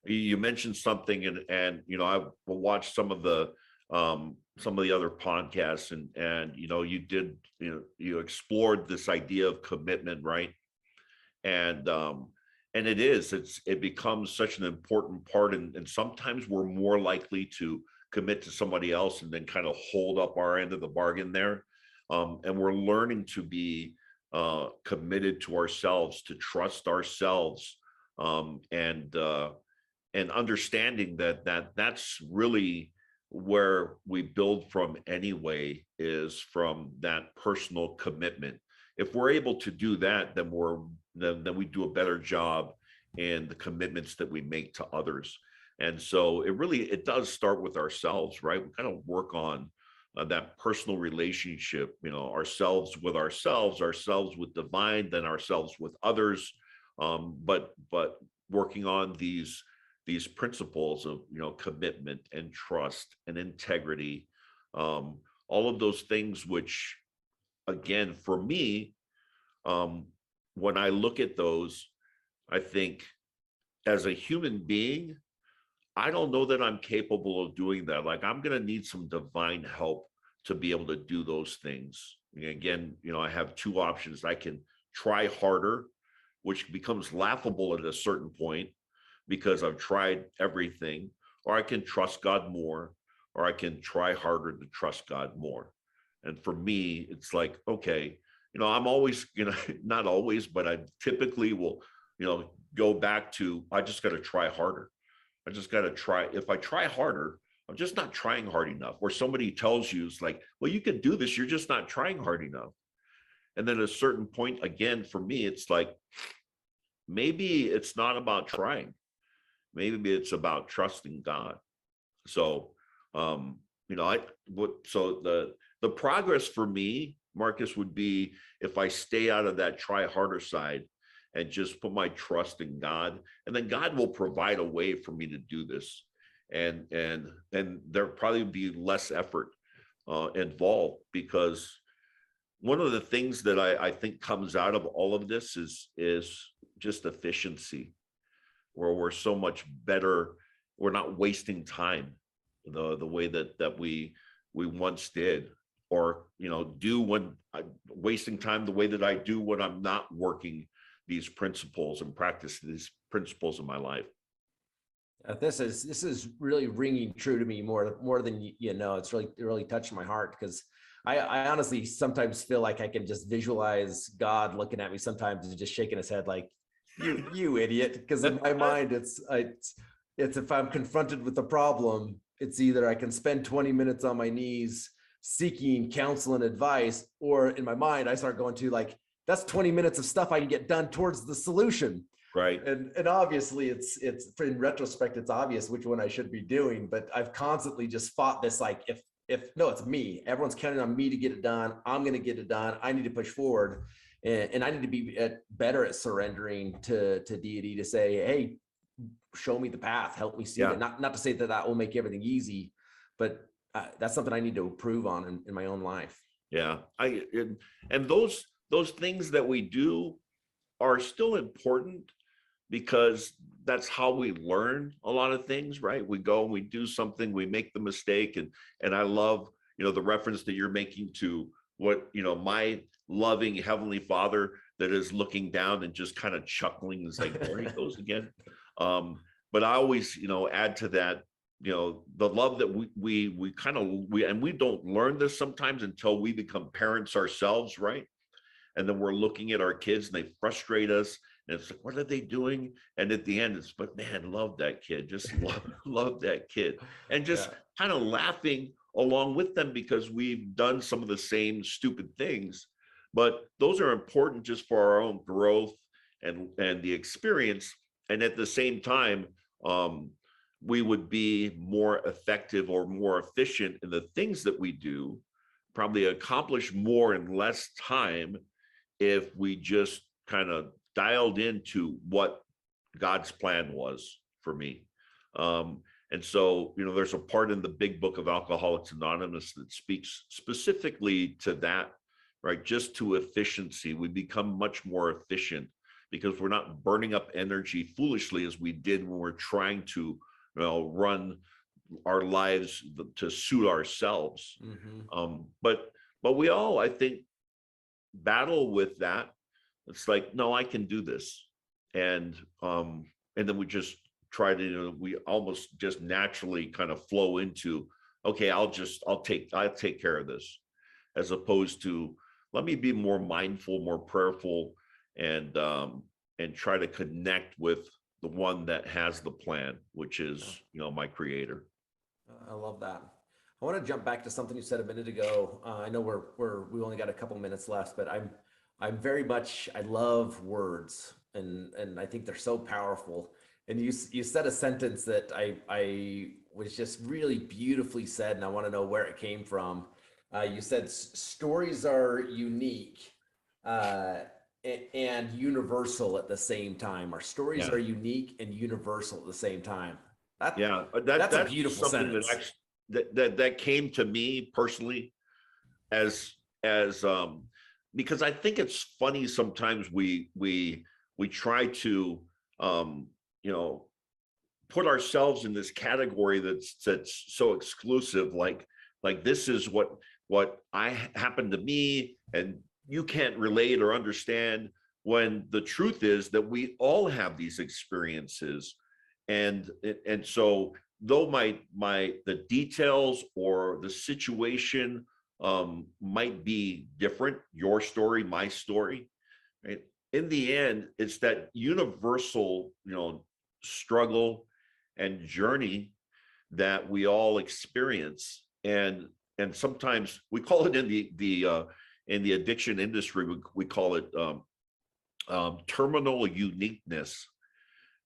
You mentioned something, and I will watch some of the other podcasts, and you explored this idea of commitment, right? And it becomes such an important part, and sometimes we're more likely to commit to somebody else and then kind of hold up our end of the bargain there, and we're learning to be committed to ourselves, to trust ourselves, and understanding that's really where we build from anyway, is from that personal commitment. If we're able to do that, then we do a better job in the commitments that we make to others. And so it does start with ourselves, right? We kind of work on that personal relationship, ourselves with ourselves, ourselves with divine, then ourselves with others. But working on these principles of, commitment and trust and integrity, all of those things, which again, for me, when I look at those, I think as a human being, I don't know that I'm capable of doing that. Like, I'm going to need some divine help to be able to do those things. Again, I have two options. I can try harder, which becomes laughable at a certain point because I've tried everything, or I can trust God more, or I can try harder to trust God more. And for me, it's like, okay, I'm always, not always, but I typically will, go back to, I just got to try harder. I just got to try. If I try harder, I'm just not trying hard enough. Or somebody tells you, it's like, well, you can do this. You're just not trying hard enough. And then at a certain point, again, for me, it's like, maybe it's not about trying. Maybe it's about trusting God. So, the progress for me, Marcus, would be if I stay out of that try harder side and just put my trust in God, and then God will provide a way for me to do this. And there'll probably be less effort involved, because one of the things that I think comes out of all of this is just efficiency, where we're so much better. We're not wasting time the way that we once did, or wasting time the way that I do when I'm not working these principles and practice these principles in my life. This is really ringing true to me more than it's really touching my heart, because I honestly sometimes feel like I can just visualize God looking at me sometimes and just shaking his head like, you idiot. Because in my mind, it's if I'm confronted with a problem, it's either I can spend 20 minutes on my knees seeking counsel and advice, or in my mind, I start going to like, that's 20 minutes of stuff I can get done towards the solution. Right. And obviously it's in retrospect, it's obvious which one I should be doing, but I've constantly just fought this, like, if no, it's me, everyone's counting on me to get it done. I'm going to get it done. I need to push forward, and I need to be better at surrendering to deity to say, hey, show me the path, help me see it. Not to say that will make everything easy, but that's something I need to improve on in my own life. Yeah. And those things that we do are still important, because that's how we learn a lot of things, right? We go and we do something, we make the mistake. And I love, the reference that you're making to what, my loving Heavenly Father that is looking down and just kind of chuckling, is like, there he goes again. But I always, add to that, the love that we don't learn this sometimes until we become parents ourselves, right? And then we're looking at our kids and they frustrate us. And it's like, what are they doing? And at the end, it's, but man, love that kid. Just love that kid. And just kind of laughing along with them, because we've done some of the same stupid things. But those are important just for our own growth and the experience. And at the same time, we would be more effective or more efficient in the things that we do, probably accomplish more in less time, if we just kind of dialed into what God's plan was for me. And so, there's a part in the big book of Alcoholics Anonymous that speaks specifically to that, right? Just to efficiency. We become much more efficient because we're not burning up energy foolishly as we did when we're trying to, run our lives to suit ourselves. Mm-hmm. But we all, I think, battle with that. It's like, no, I can do this. And then we just try to, we almost just naturally kind of flow into, okay, I'll take care of this, as opposed to, let me be more mindful, more prayerful, and try to connect with the one that has the plan, which is, my creator. I love that. I want to jump back to something you said a minute ago. I know we only got a couple minutes left, but I'm very much, I love words, and I think they're so powerful. And you said a sentence that I was just really beautifully said, and I want to know where it came from. You said stories are unique uh, and universal at the same time. Our stories Yeah. are unique and universal at the same time. That Yeah. that's a That's beautiful something that sentence. actually that came to me personally as because I think it's funny sometimes we try to um you know put ourselves in this category that's so exclusive, like this is what I happened to me and you can't relate or understand, when the truth is that we all have these experiences. And so though my the details or the situation might be different, your story, my story, right? In the end, it's that universal, struggle and journey that we all experience. And sometimes we call it in the addiction industry, we call it terminal uniqueness.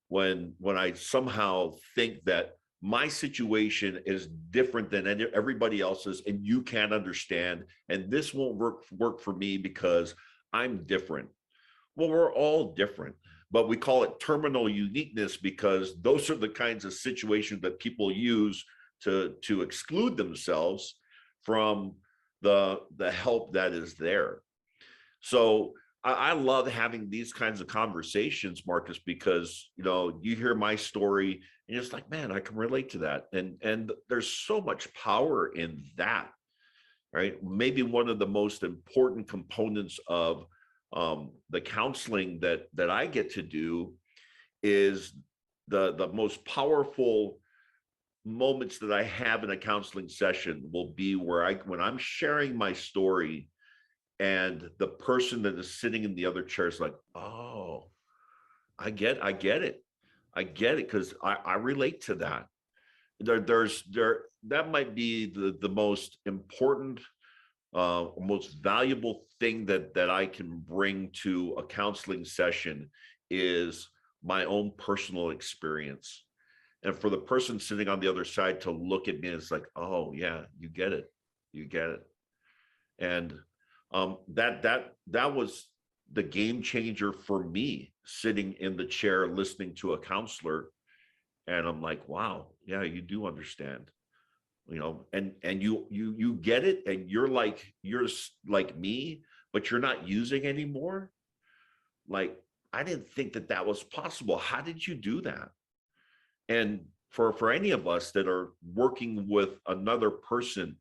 When I somehow think that my situation is different than everybody else's, and you can't understand, and this won't work for me because I'm different. Well, we're all different, but we call it terminal uniqueness because those are the kinds of situations that people use to exclude themselves from the help that is there. So I love having these kinds of conversations, Marcus, because you hear my story and you're just like, man, I can relate to that, and there's so much power in that, right? Maybe one of the most important components of the counseling that I get to do is the most powerful moments that I have in a counseling session will be when I'm sharing my story and the person that is sitting in the other chair is like, oh, I get it. I get it because I relate to that. There that might be the most important most valuable thing that I can bring to a counseling session is my own personal experience. And for the person sitting on the other side to look at me, it's like, oh yeah, you get it. You get it. And that was the game changer for me, sitting in the chair listening to a counselor. And I'm like, wow, yeah, you do understand, and you get it, and you're like me, but you're not using anymore. Like, I didn't think that was possible. How did you do that? And for any of us that are working with another person,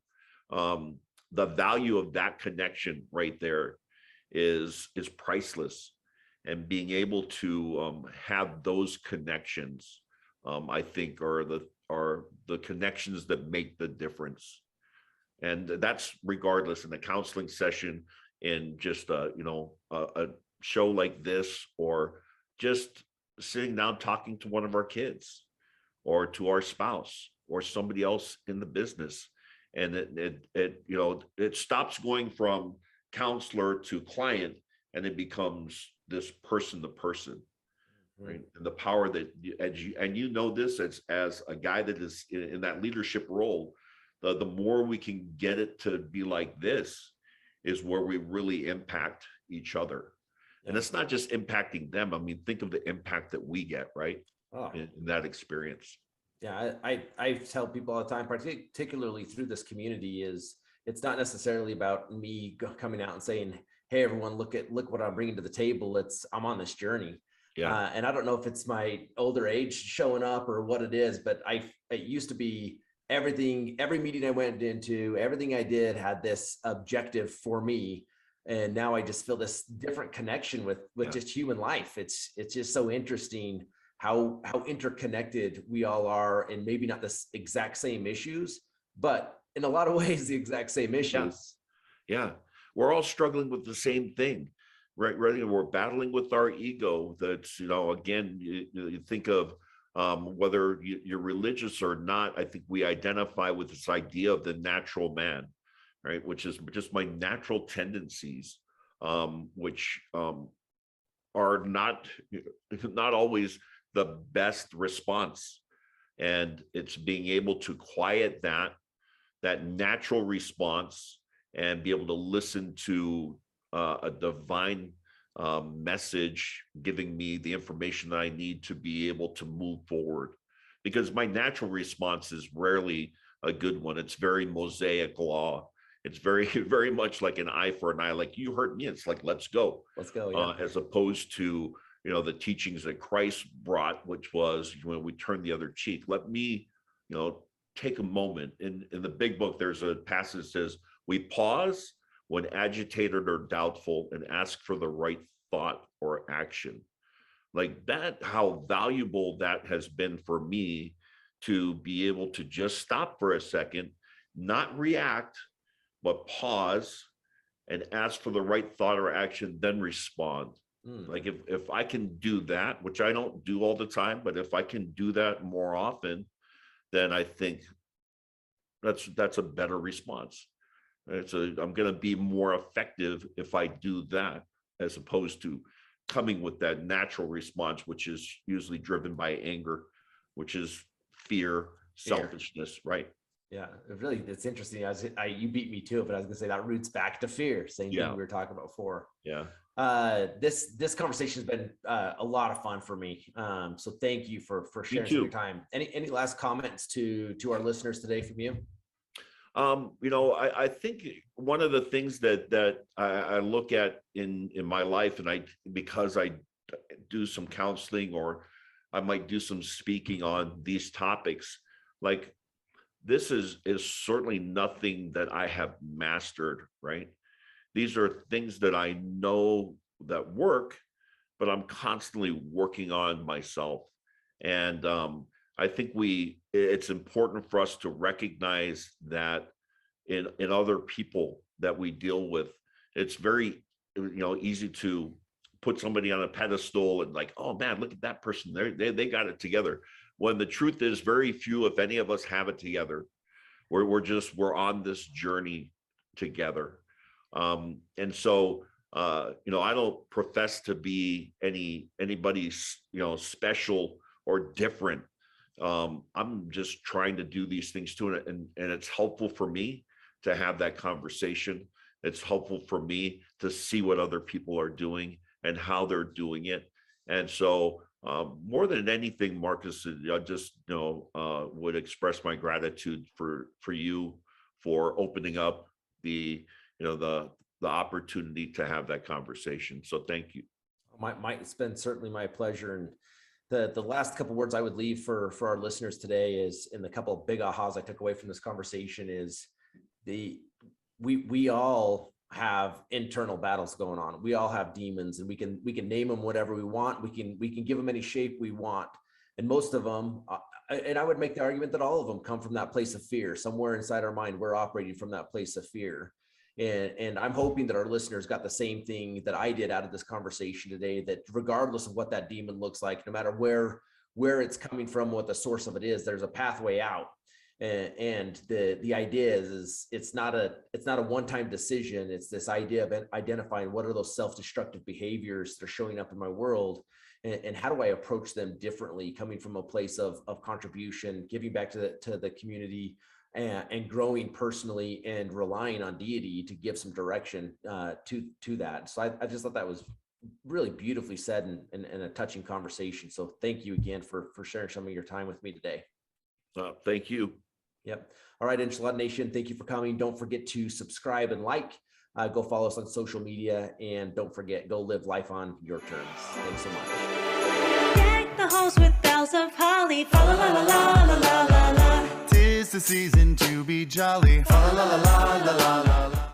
um the value of that connection right there is priceless. And being able to have those connections, I think are the connections that make the difference. And that's regardless in a counseling session, in just a show like this, or just sitting down talking to one of our kids, or to our spouse, or somebody else in the business. And it stops going from counselor to client, and it becomes this person to person, right? And the power that you know this as a guy that is in that leadership role, the more we can get it to be like this is where we really impact each other. And it's not just impacting them. I mean, think of the impact that we get, right? Oh. In that experience. Yeah, I tell people all the time, particularly through this community, is it's not necessarily about me coming out and saying, hey everyone, look what I'm bringing to the table. I'm on this journey. Yeah. And I don't know if it's my older age showing up or what it is, but it used to be every meeting I went into, everything I did had this objective for me. And now I just feel this different connection with just human life. It's just so interesting how interconnected we all are, and maybe not the exact same issues, but in a lot of ways the exact same issues. Yeah. We're all struggling with the same thing, right? We're battling with our ego. That's, again, you think of whether you're religious or not. I think we identify with this idea of the natural man, right? Which is just my natural tendencies, which are not always the best response. And it's being able to quiet that natural response and be able to listen to a divine message giving me the information that I need to be able to move forward. Because my natural response is rarely a good one. It's very Mosaic law. It's very, very much like an eye for an eye. Like, you hurt me, it's like, let's go. Let's go. Yeah. As opposed to, the teachings that Christ brought, which was when we turn the other cheek. Let me, take a moment. In the big book, there's a passage that says, we pause when agitated or doubtful and ask for the right thought or action. Like that, how valuable that has been for me to be able to just stop for a second, not react, but pause and ask for the right thought or action, then respond. Like if I can do that, which I don't do all the time, but if I can do that more often, then I think that's a better response. I'm going to be more effective if I do that, as opposed to coming with that natural response, which is usually driven by anger, which is fear, selfishness, right? Yeah, it's interesting. You beat me to it, but I was gonna say that roots back to fear. Same thing we were talking about before. Yeah. This conversation has been a lot of fun for me. So thank you for sharing some of your time. Any last comments to our listeners today from you? I think one of the things that I look at in my life, and because I do some counseling, or I might do some speaking on these topics, like this is certainly nothing that I have mastered, right? These are things that I know that work, but I'm constantly working on myself. And I think it's important for us to recognize that in other people that we deal with, it's very, easy to put somebody on a pedestal and like, oh man, look at that person. They got it together. When the truth is, very few, if any of us, have it together. We're on this journey together. And so, I don't profess to be anybody, special or different. I'm just trying to do these things too. And it's helpful for me to have that conversation. It's helpful for me to see what other people are doing and how they're doing it. And so, more than anything, Marcus, I just would express my gratitude for you for opening up the opportunity to have that conversation. So thank you. It's been certainly my pleasure. And the last couple words I would leave for our listeners today is, and the couple of big ahas I took away from this conversation is we all have internal battles going on. We all have demons, and we can name them whatever we want. We can give them any shape we want. And most of them, and I would make the argument that all of them come from that place of fear. Somewhere inside our mind, we're operating from that place of fear. And I'm hoping that our listeners got the same thing that I did out of this conversation today, that regardless of what that demon looks like, no matter where it's coming from, what the source of it is, there's a pathway out. And the idea is it's not a one-time decision. It's this idea of identifying what are those self-destructive behaviors that are showing up in my world, and how do I approach them differently, coming from a place of contribution, giving back to the community, and growing personally, and relying on deity to give some direction to that. So I just thought that was really beautifully said and a touching conversation. So thank you again for sharing some of your time with me today. Thank you. Yep. All right, Enchilada Nation, thank you for coming. Don't forget to subscribe and like. Go follow us on social media, and don't forget, go live life on your terms. Thanks so much. Deck the halls with boughs of holly. Fa la la la la la la la la. 'Tis the season to be jolly. Fa la la la la la la la.